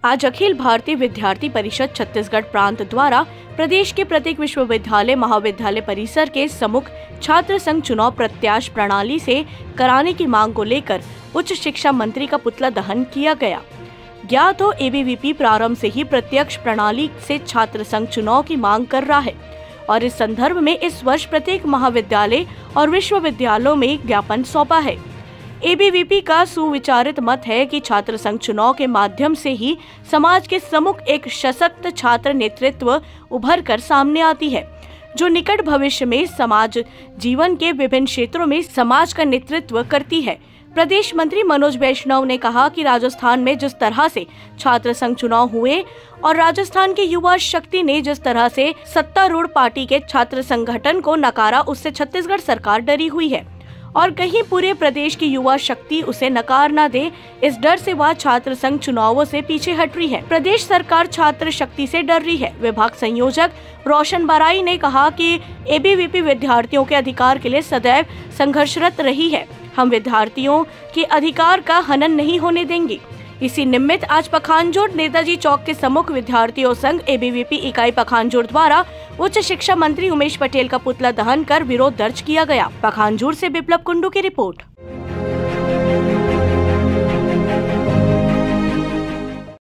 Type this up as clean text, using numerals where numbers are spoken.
आज अखिल भारतीय विद्यार्थी परिषद छत्तीसगढ़ प्रांत द्वारा प्रदेश के प्रत्येक विश्वविद्यालय महाविद्यालय परिसर के सम्मुख छात्र संघ चुनाव प्रत्याश प्रणाली से कराने की मांग को लेकर उच्च शिक्षा मंत्री का पुतला दहन किया गया। ज्ञात हो एबीवीपी प्रारंभ से ही प्रत्यक्ष प्रणाली से छात्र संघ चुनाव की मांग कर रहा है और इस संदर्भ में इस वर्ष प्रत्येक महाविद्यालय और विश्वविद्यालयों में ज्ञापन सौंपा है। एबीवीपी का सुविचारित मत है कि छात्र संघ चुनाव के माध्यम से ही समाज के सम्मुख एक सशक्त छात्र नेतृत्व उभर कर सामने आती है, जो निकट भविष्य में समाज जीवन के विभिन्न क्षेत्रों में समाज का नेतृत्व करती है। प्रदेश मंत्री मनोज वैष्णव ने कहा कि राजस्थान में जिस तरह से छात्र संघ चुनाव हुए और राजस्थान के युवा शक्ति ने जिस तरह से सत्तारूढ़ पार्टी के छात्र संगठन को नकारा, उससे छत्तीसगढ़ सरकार डरी हुई है और कहीं पूरे प्रदेश की युवा शक्ति उसे नकार न दे, इस डर से वह छात्र संघ चुनावों से पीछे हट रही है। प्रदेश सरकार छात्र शक्ति से डर रही है। विभाग संयोजक रोशन बराई ने कहा कि एबीवीपी विद्यार्थियों के अधिकार के लिए सदैव संघर्षरत रही है। हम विद्यार्थियों के अधिकार का हनन नहीं होने देंगे। इसी निमित्त आज पखानजोड़ नेताजी चौक के सम्मुख विद्यार्थियों संघ एबीवीपी इकाई पखानजोड़ द्वारा उच्च शिक्षा मंत्री उमेश पटेल का पुतला दहन कर विरोध दर्ज किया गया। पखानजोड़ से बिप्लब कुंडू की रिपोर्ट।